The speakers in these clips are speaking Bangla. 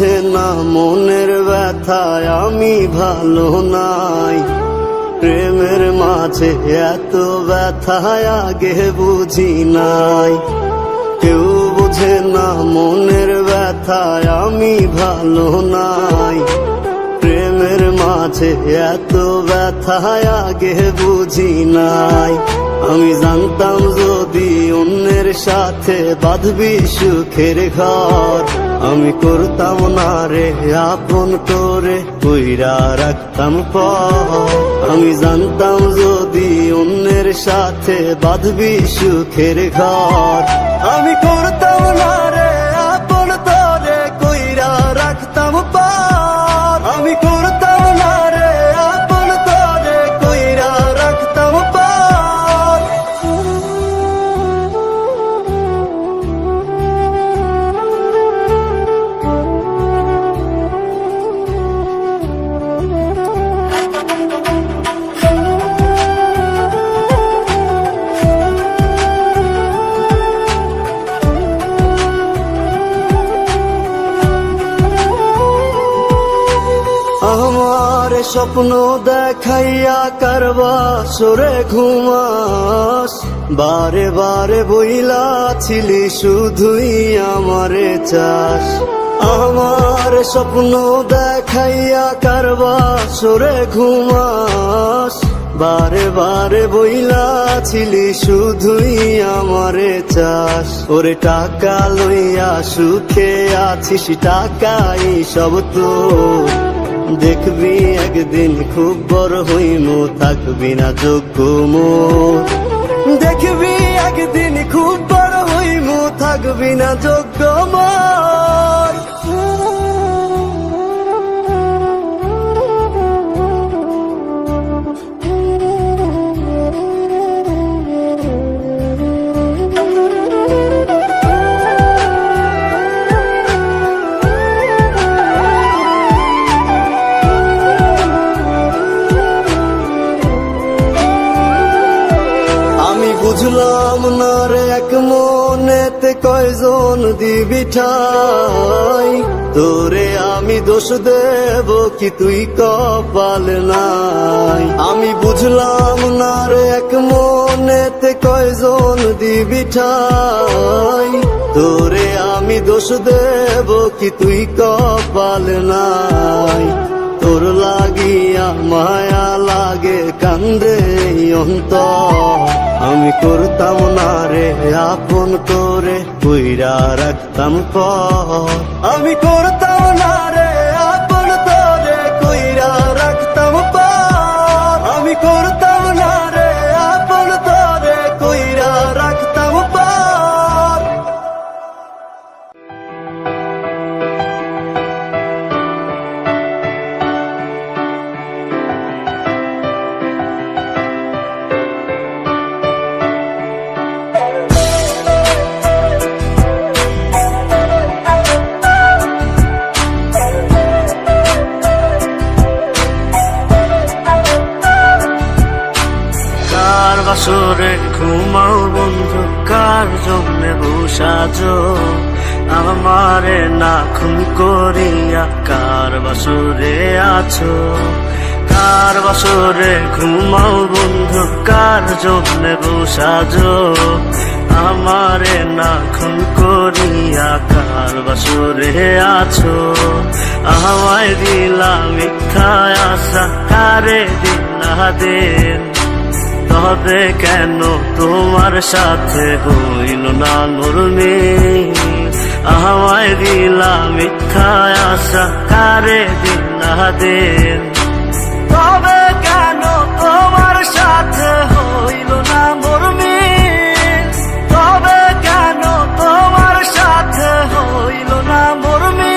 বুঝে না মনের ব্যথায় আমি ভালো নাই। প্রেমের মাঝে এত ব্যথায় আগে বুঝি নাই। কেউ বুঝে না মনের ব্যথায় আমি ভালো নাই। প্রেমের মাঝে এত ব্যথায় আগে বুঝি নাই। আমি জানতাম যদি অন্যের সাথে বাঁধবি সুখের ঘর, আমি করতাম না রে আপন করে কইরা রাখতাম পর। আমি জানতাম যদি অন্যের সাথে বাঁধবি সুখের ঘর, আমি করতাম না রে আপন করে কইরা রাখতাম পর। আমি করতাম না রে আপন করে কইরা রাখতাম পর। আমার স্বপ্ন দেখাইয়া কারবা সরে ঘুমাস, বারে বারে বইলা ছিলি শুধুই আমারে চাস। আমার স্বপ্ন দেখাইয়া কারবা সরে ঘুমাস, বারে বারে বইলা ছিলি শুধুই আমারে চাস। ওরে টাকা লইয়া সুখে আছিস, টাকাই সব তো দেখবি একদিন খুব বড় হইমু, থাকবি না যোগ্য মোর। দেখবি একদিন খুব বড় হইমু, থাকবি না যোগ্য মোর। বুঝলাম না রে এক মনেতে কয়জন দিবি ঠাই, তোরে আমি দোষ দেব কি তুই কপাল নাই। আমি বুঝলাম না রে এক মনেতে কয়জন দিবি ঠাই, তোরে আমি দোষ দেব কি তুই কপাল নাই। তোর লাগিয়া মায়া লাগে কান্দে অন্তর, আমি করতাম না রে আপন করে কইরা রাখতাম পর। আমি করতাম না রে আপন করে কইরা রাখতাম পর। আমি করতাম না রে আপন করে কইরা রাখতাম পর। বাসরে ঘুমাও বন্ধু, কার জন্যে বসাজো আমারে না খুন করিয়া, কার বাসরে আছো। কার বাসরে ঘুমাও বন্ধু, কার জন্যে বসাজো আমারে না খুন করিয়া, কার বাসরে আছো। আমায় দিলা মিথ্যা আশা, কারে দিলা দিন, তবে কেন তোমার সাথে হইল না নরমে। আমায় দিলা মিথ্যা আশা, কারে দিলা দিন, তবে কেন তোমার সাথে হইল না নরমে। তবে কেন তোমার সাথে হইল না নরমে।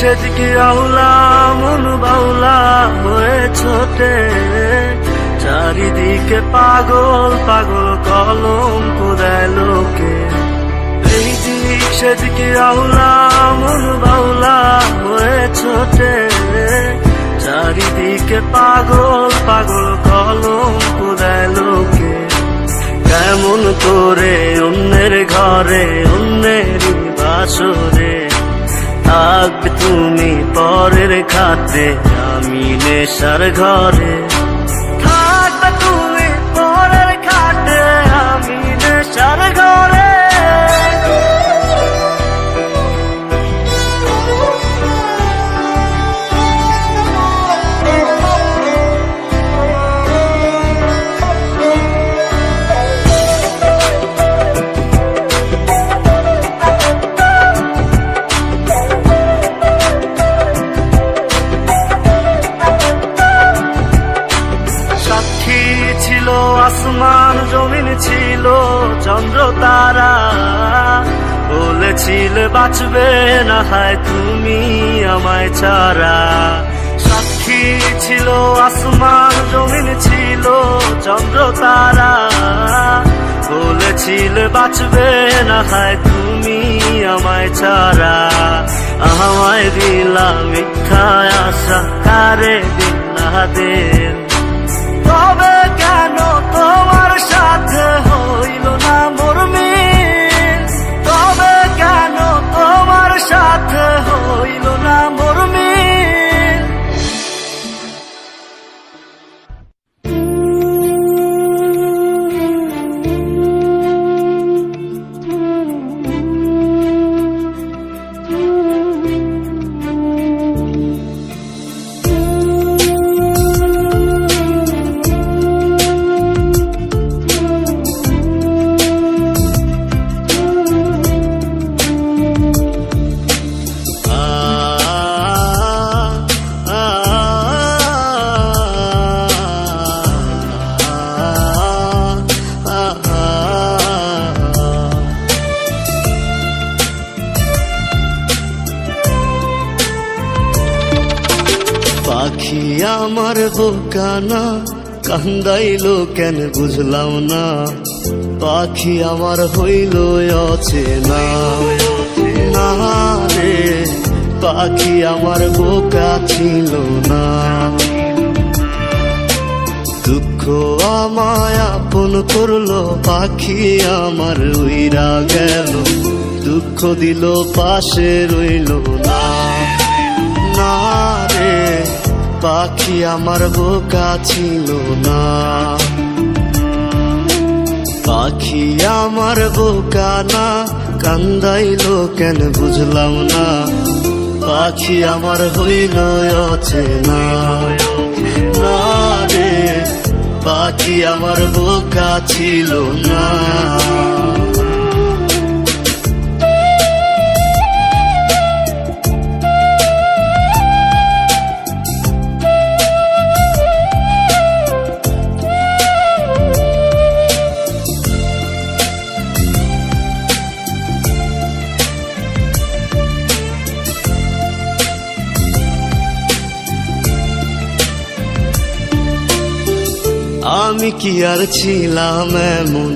সেদিকে আউলা মন বাউলা হয়ে ছোটে, চারিদিকে পাগল পাগল কলঙ্ক দেয় লোকে। এই দিক সেদিকে আউলা মন বাউলা হয়ে ছোটে, চারিদিকে পাগল পাগল কলঙ্ক দেয় লোকে। কেমন করে অন্যের ঘরে অন্যের বাসরে থাকবে তুমি পরের খাতে, আমি নেশার ঘরে থাকবে তুমি পরের খাতে, আমি নেশার ঘরে। ছিল আসমান জমিন ছিল চন্দ্র তারা, বলেছিলে বাঁচবে না হয় তুমি আমায় ছাড়া। সাক্ষী ছিল আসমান জমিন ছিল চন্দ্র তারা, বলেছিলে বাঁচবে না হয় তুমি আমায় ছাড়া। আমায় দিলা মিথ্যা আশা, কারে দিলা দিল, তবে কেন তোমার সাথে হইল না মোর মিল, তবে কেন তোমার সাথে হইল না মোর মিল। পাখি আমার বোকানা কান্দাইলো কেন বুঝলাম না, পাখি আমার হইল অচেনা। না রে পাখি আমার বোকা ছিল না, দুঃখ আমায় আপন করলো পাখি আমার উইরা গেল, দুঃখ দিল পাশে রইল না। না রে পাখি আমার বোকা ছিল না, পাখি আমার বোকা না কান্দাইলো কেন বুঝলাম না, পাখি আমার হইল অচেনা। না রে পাখি আমার বোকা ছিল না। আমি কি আর ছিলাম এমন,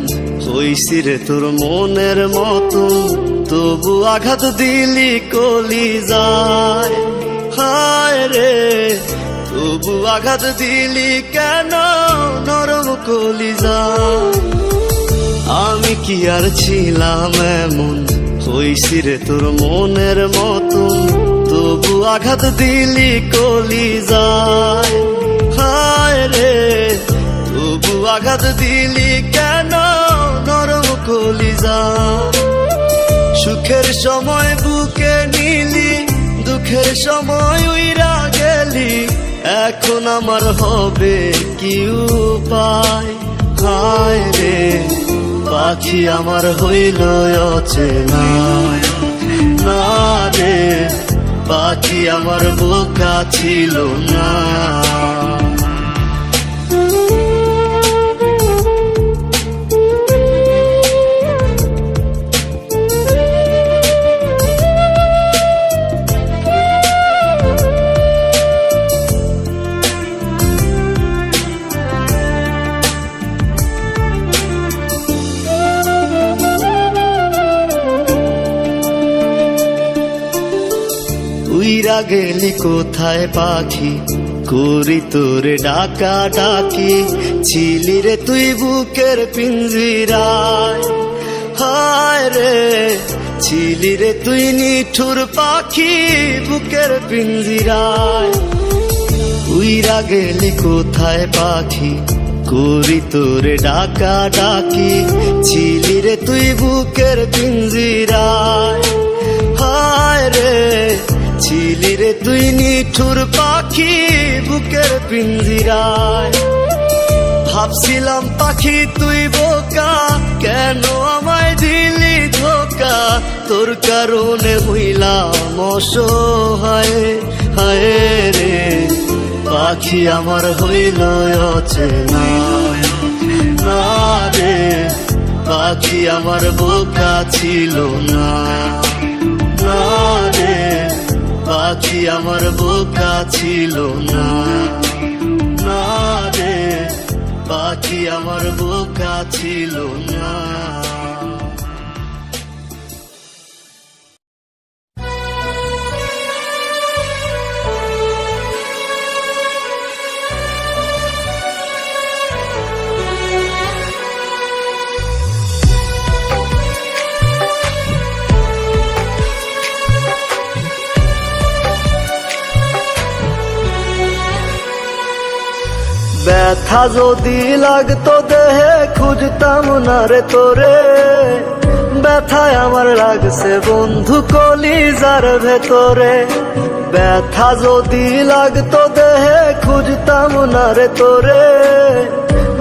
হইছি রে তোর মনের মতন, তবু আঘাত দিলি কলি যায়। হায় রে তবু আঘাত দিলি কেন নরম কলি যায়। আমি কি আর ছিলাম এমন, হইছি রে তোর মনের মতন, তবু আঘাত দিলি কলি যায়। হায় রে তবু আঘাত দিলি কেন নরম কলিজা। সুখের সময় বুকে নিলি, দুঃখের সময় উইরা গেলি, এখন আমার হবে কি উপায়। হায় রে পাখি আমার হইল অচেনা। না রে পাখি আমার বোকা ছিল না। উইরা গেলি কোথায় পাখি, করি তোরে ডাকা ডাকি, ছিলি রে তুই বুকের পিঞ্জিরায়। হায় রে ছিলি রে তুই নিঠুর পাখি বুকের পিঞ্জিরায়। উইরা গেলি কোথায় পাখি, করি তোরে ডাকা ডাকি, ছিলি রে তুই বুকের পিঞ্জিরায়। হায় রে ছিলি রে তুই নিঠুর পাখি বুকের পিঞ্জিরায়। ভাবছিলাম পাখি তুই বোকা, কেন আমায় দিলি ধোকা, তোর কারণে হইলাম অসহায়। হায় রে পাখি আমার হইল অচেনা, না রে পাখি আমার বোকা ছিল না, না রে পাখি আমার বোকা ছিল না, না রে পাখি আমার বোকা ছিল না। ব্যথা যদি লাগতো দেহে খুঁজতাম না রে তোরে, ব্যথায় আমার লাগছে বন্ধু কলিজার ভেতরে। ব্যথা যদি লাগতো দেহে খুঁজতাম না রে তোরে,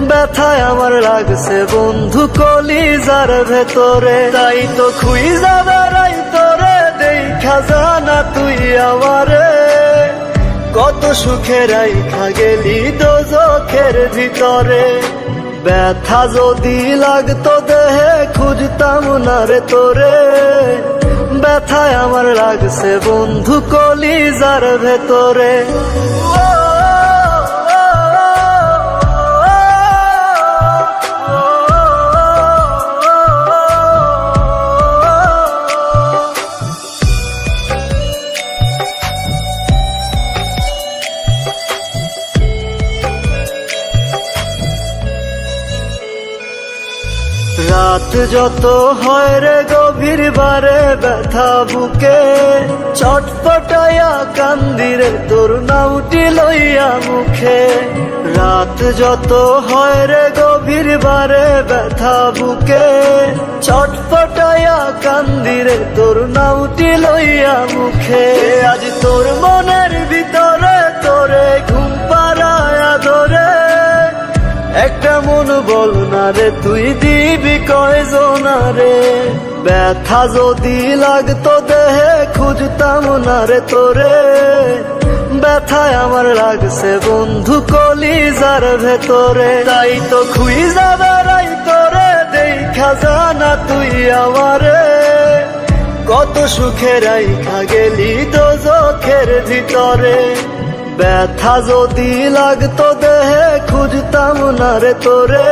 ব্যথায় আমার লাগছে বন্ধু কলিজার ভেতরে। তাই তো খুঁজা বেড়াই তোরে, দেখা জানা তুই আমারে, কত সুখে রাইখা গেলি দোজখের ভিতরে। ব্যথা যদি লাগতো দেহে খুঁজতাম না রে তোরে, ব্যথায় আমার লাগছে বন্ধু কলিজার ভেতরে। রাত যত হয় রে গভীর বারে ব্যথা বুকে, ছটফটাইয়া কান্দিরে তোর নামটি লইয়া মুখে। রাত যত হয় রে গভীর বারে ব্যথা বুকে, ছটফটাইয়া কান্দিরে তোর নামটি লইয়া মুখে। আজ তোর মনের ভিতরে তোরে ঘুম পাড়ায়া ধরে, একটা মন বল না রে তুই দিবি কয়জনা রে। ব্যথা যদি লাগতো দেহে খুঁজতাম না রে তোরে, ব্যথায় আমার লাগছে বন্ধু কলিজার ভেতরে। তাই তো খুঁজা বেড়াই তোরে, দেখা জানা তুই আমারে, কত সুখে রাইখা গেলি দোজখের ভিতরে। ব্যথা যদি লাগতো দেহে খুঁজতাম না রে তোরে,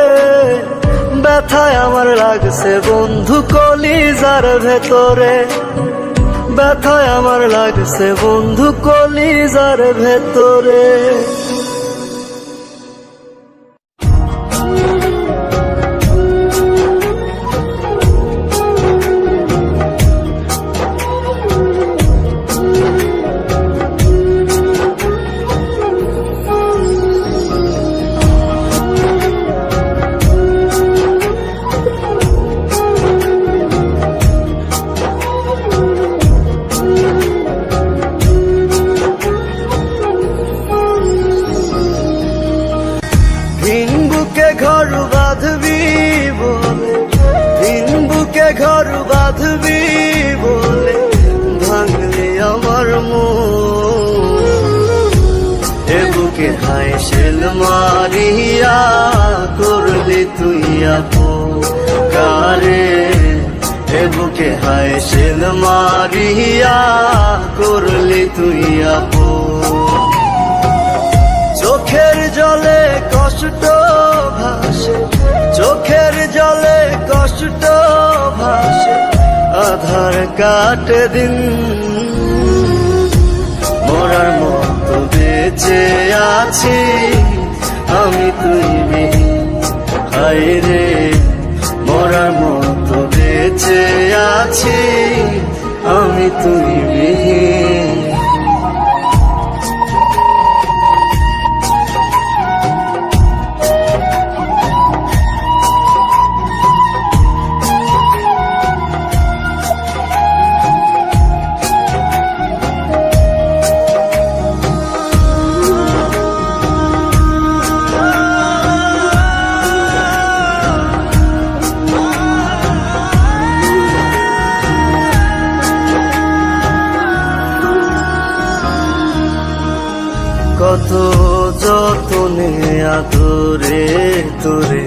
ব্যথায় আমার লাগছে বন্ধু কলিজার ভেতরে। ব্যথায় আমার লাগছে বন্ধু কলিজার ভেতরে। ঘর বাঁধবি বলে, দিন বুকে ঘর বাঁধবি বলে, ভাঙলে আমার মন। এ বুকে হায় শেল মারিয়া করলি তুই আপন কারে। এ বুকে হায় শেল মারিয়া করলি তুই আপন। চোখের জলে কষ্ট ভাসে, চোখের জলে কষ্ট ভাসে, আধার কাটে দিন। মরার মতো বেঁচে আছি আমি তুই বিহীন। হায় রে মরার মতো বেঁচে আছি আমি তুই বিহীন। কত যতনে আদরে তোরে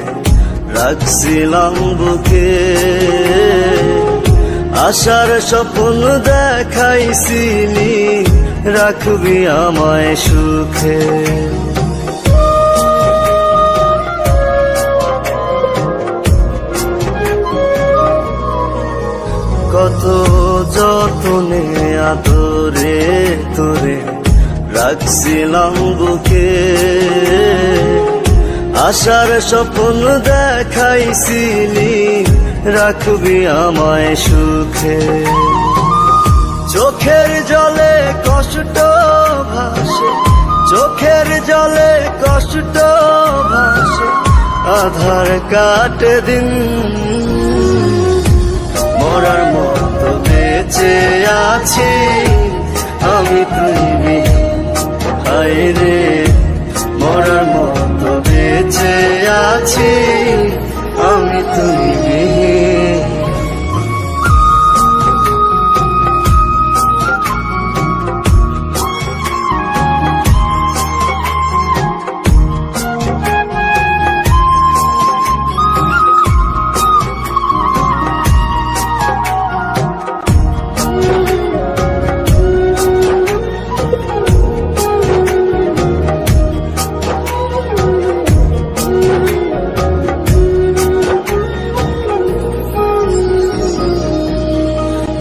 রাখছিলাম বুকে, আশার স্বপ্ন দেখাইছিলি রাখবি আমায় সুখে। কত যতনে আদরে তোরে রাখছিলাম বুকে, আশার স্বপ্ন দেখাইছিলি রাখবি আমায় সুখে। চোখের জলে কষ্ট ভাসে, চোখের জলে কষ্ট ভাসে, আধার কাটে দিন। মরার মতো বেঁচে আছি আমি তুই বিহীন। হায় রে মরার মতো বেঁচে আছি আমি তুই বিহীন।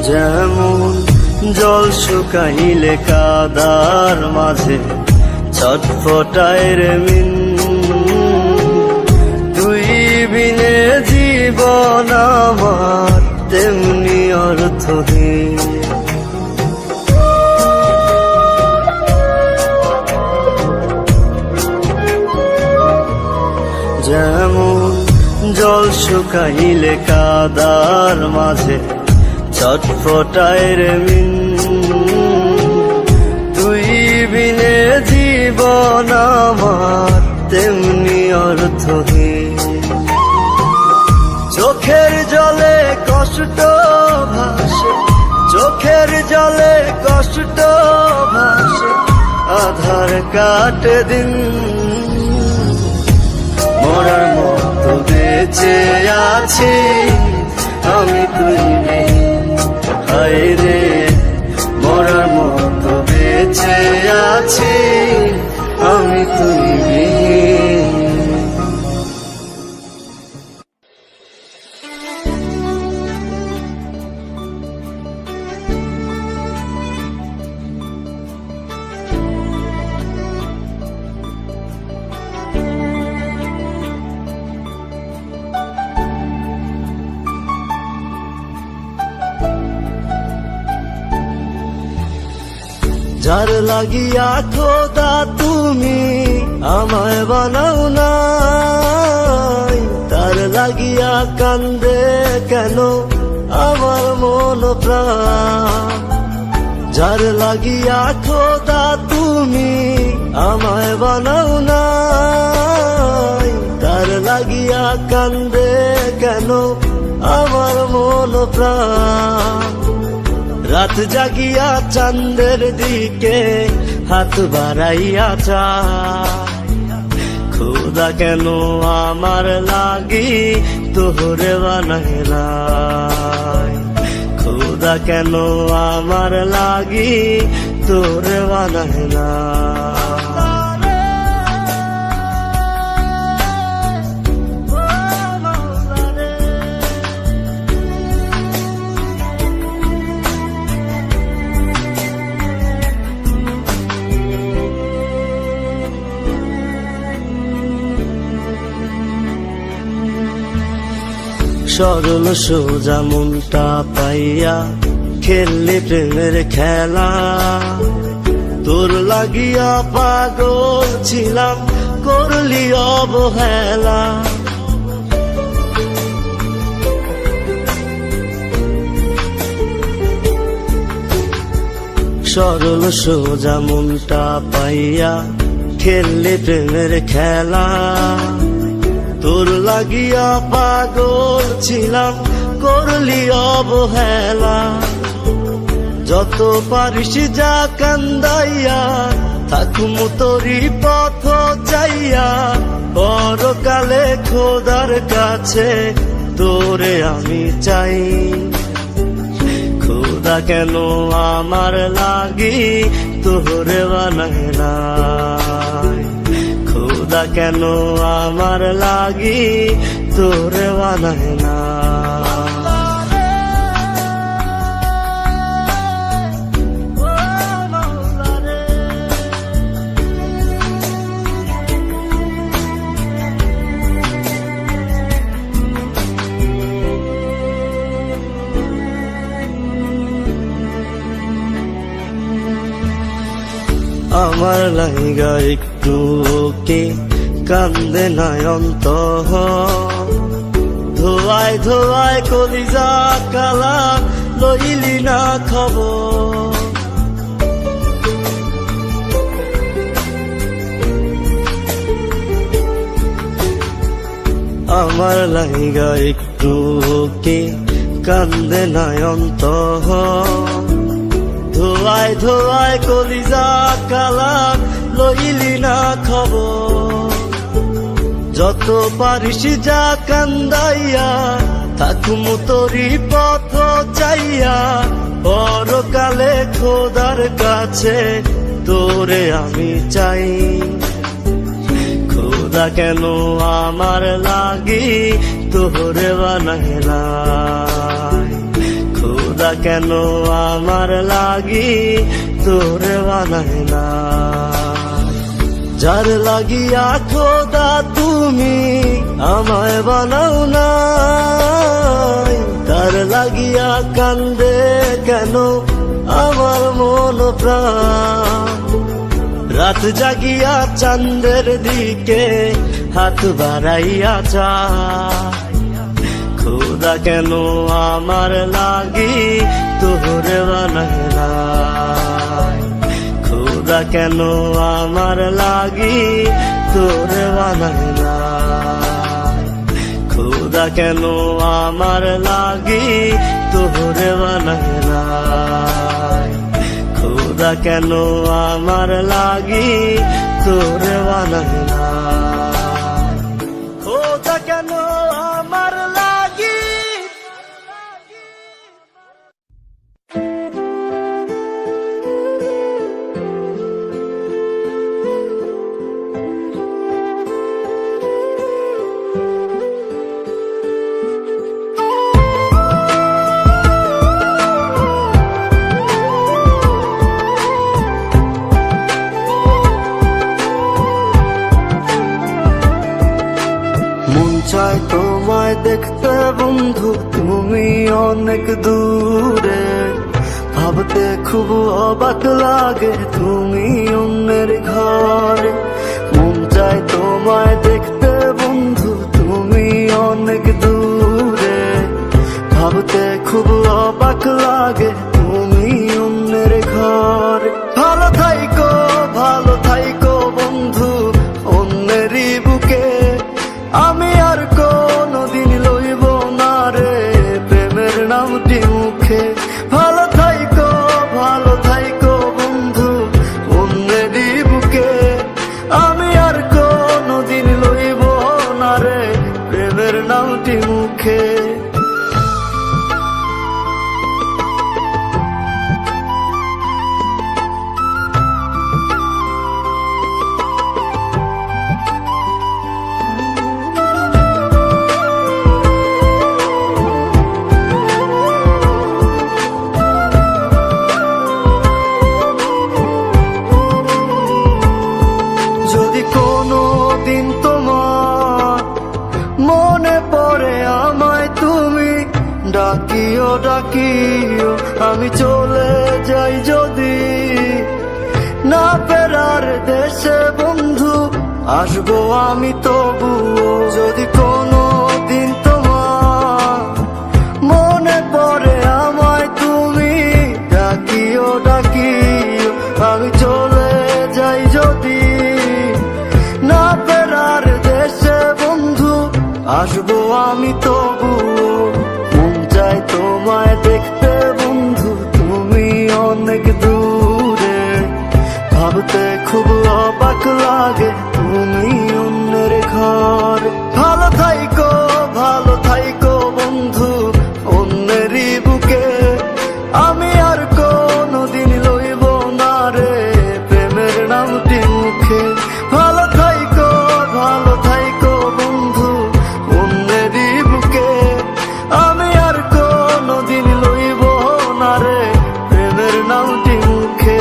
যেমন জল শুকাইলে কাদার মাঝে ছটফটায় রে মিন, তুই বিনে জীবন আমার তেমনি অর্থহীন। যেমন জল শুকাইলে কাদার মাঝে ছটফটায় রে মিন, তুই বিনে জীবন আমার তেমনি অর্থহীন। চোখের জলে কষ্ট ভাসে, চোখের জলে কষ্ট ভাসে, আধার কাটে দিন। মরার মতো বেঁচে আছি আমি তুই বিহীন। হায় রে মরার মতো বেঁচে আছি আমি তুই বিহীন। যার লাগিয়া খোদা তুমি আমায় বানাও নাই, তার লাগিয়া কান্দে কেন আমার মন প্রাণ। যার লাগিয়া খোদা তুমি আমায় বানাও নাই, তার লাগিয়া কান্দে কেন আমার মন প্রাণ। রাত জাগিয়া চাঁদের দিকে হাত বাড়াইয়া চায়, খোদা কেন আমার লাগি তোরে বানাইলাই। খোদা কেন আমার লাগি তোরে বানাইলাই। সরল সোজা মনটা পাইয়া খেললে প্রেমের খেলা, তোর লাগিয়া পাগল ছিলাম করলি অবহেলা। সরল সোজা মনটা পাইয়া খেললে প্রেমের খেলা, তোর লাগিয়া পাগল ছিলাম করলি অবহেলা। যত পারিস যা কান্দাইয়া থাকুম তোরি পথ চাইয়া, পরকালে খোদার কাছে তোরে আমি চাই। খোদা কেন আমার লাগি তোরে বানায় নাই, খোদা কেন আমার লাগি তোরে বানায় না। আমার লাইগা একটু কে কান্দে নয়ন্ত, ধোয়ায় ধোয়ায় কলিজা কালা লইলি না খবর। আমার লাইগা একটু কে কান্দে নয়ন্ত, ধোয়ায় ধোয়ায় কলিজা কালা লইলি না খবর। যত পারিস যা কান্দাইয়া থাকুম তোরি পথ চাইয়া, পরকালে খোদার কাছে তোরে আমি চাই। খোদা কেন আমার লাগি তোরে বানায় নাই, খোদা কেন আমার লাগি তোরে বানায় না। যার লাগিয়া খোদা তুমি আমায় বানাও নাই, তার লাগিয়া কান্দে কেন আমার মন প্রাণ। রাত জাগিয়া চাঁদের দিকে হাত বাড়াইয়া চায়, খোদা কেন আমার লাগি তোরে বানায় নাই, খোদা কেন আমার লাগি তোরে বানায় নাই, খোদা কেন আমার লাগি তোরে বানায় নাই, খোদা কেন আমার লাগি তোরে বানায় নাই, খোদা কেন আমার লাগি। চাই তোমায় দেখতে বন্ধু তুমি অনেক দূরে, ভাবতে খুব অবাক লাগে তুমি অন্যের ঘরে। মন চাই তোমায় দেখতে বন্ধু তুমি অনেক দূরে, ভাবতে খুব অবাক লাগে তুমি অন্যের ঘরে। ভালো থাইকো বন্ধু অন্যেরই বুকে, আমি আর কোনদিন লইব না রে প্রেমের নামটি মুখে। ভালো থাইকো বন্ধু অন্যেরই বুকে, আমি আর কোনদিন লইব না রে প্রেমের নামটি মুখে। ডাকিও, আমি চলে যাই যদি না ফেরার দেশে বন্ধু, আসবো আমি তবুও। যদি কোনো দিন তোমার মনে পড়ে আমায়, তুমি ডাকিও ডাকিও, আমি চলে যাই যদি না ফেরার দেশে বন্ধু, আসবো আমি তবুও। মন চাই তোমায় দেখতে বন্ধু, তুমি অনেক দূরে, ভাবতে খুব অবাক লাগে তুমি অন্যের ঘর। ভালো থাইকো বন্ধু অন্যেরই বুকে, আমি আর কোনোদিন লইব না রে প্রেমের নামটি মুখে। ভালো থাইকো বন্ধু অন্যেরই বুকে, আমি আর কোনোদিন লইব না রে প্রেমের নামটি মুখে।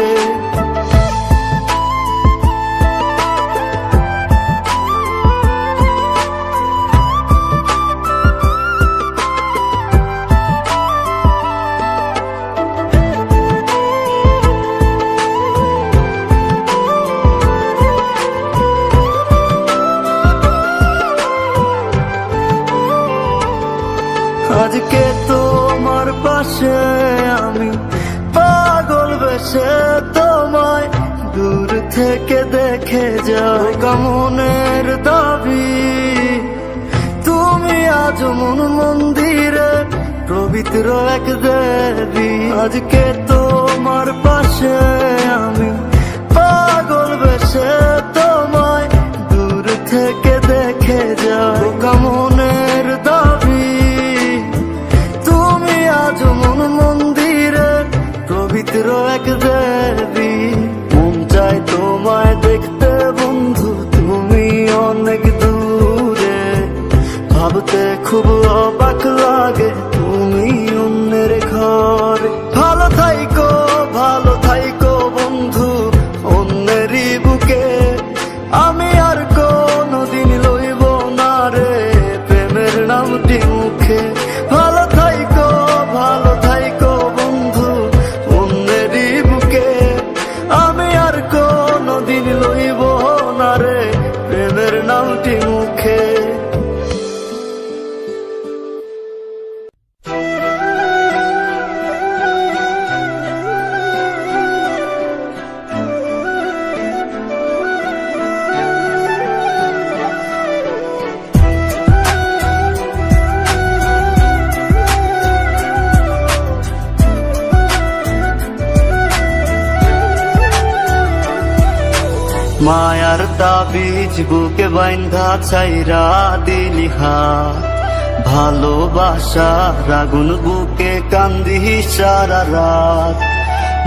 আজকে তোমার পাশে আমি পাগল বেশে তোমায় দূর থেকে দেখে যাই, মনের দাবি তুমি আজ মন মন্দিরে পবিত্র এক দেবী। আজকে তোমার পাশে আমি পাগল বেশে তোমায় দূর থেকে দেখে যাই, মনের দাবি তুমি আজ মন মন্দিরে পবিত্র এক দেবী। মন চাই তোমায় দেখতে বন্ধু, তুমি অনেক দূরে, ভাবতে খুব অবাক লাগে তুমি অন্যের ঘর। ভালো থাইকো বন্ধু অন্যেরই বুকে, আমি আর কোনোদিন লইব না রে প্রেমের নামটি মুখে। ভালো থাইকো বন্ধু অন্যেরই বুকে, আমি আর কোনোদিন লইব না রে প্রেমের নামটি মুখে। মায়ার তাবিজ বুকে বাইন্ধা ছাইরা দিলি হাত, ভালোবাসা আগুন বুকে কান্দি সারা রাত।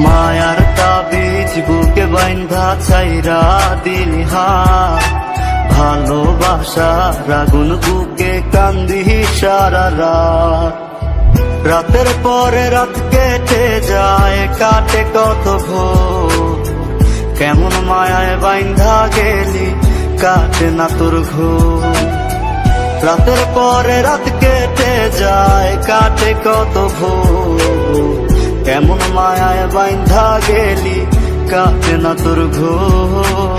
মায়ার তাবিজ বুকে বাইন্ধা ছাইরা দিলি হাত, ভালোবাসা আগুন বুকে কান্দি সারা রাত। রাতের পরে রাত কেটে যায়, কাটে কত ভোর, কেমন মায়ায় বাইন্ধা গেলি কাটে না তোর ঘুম। রাতের পরে রাত কেটে যায়, কাটে কত ভোর, কেমন মায়ায় বাইন্ধা গেলি কাটে না তোর ঘুম।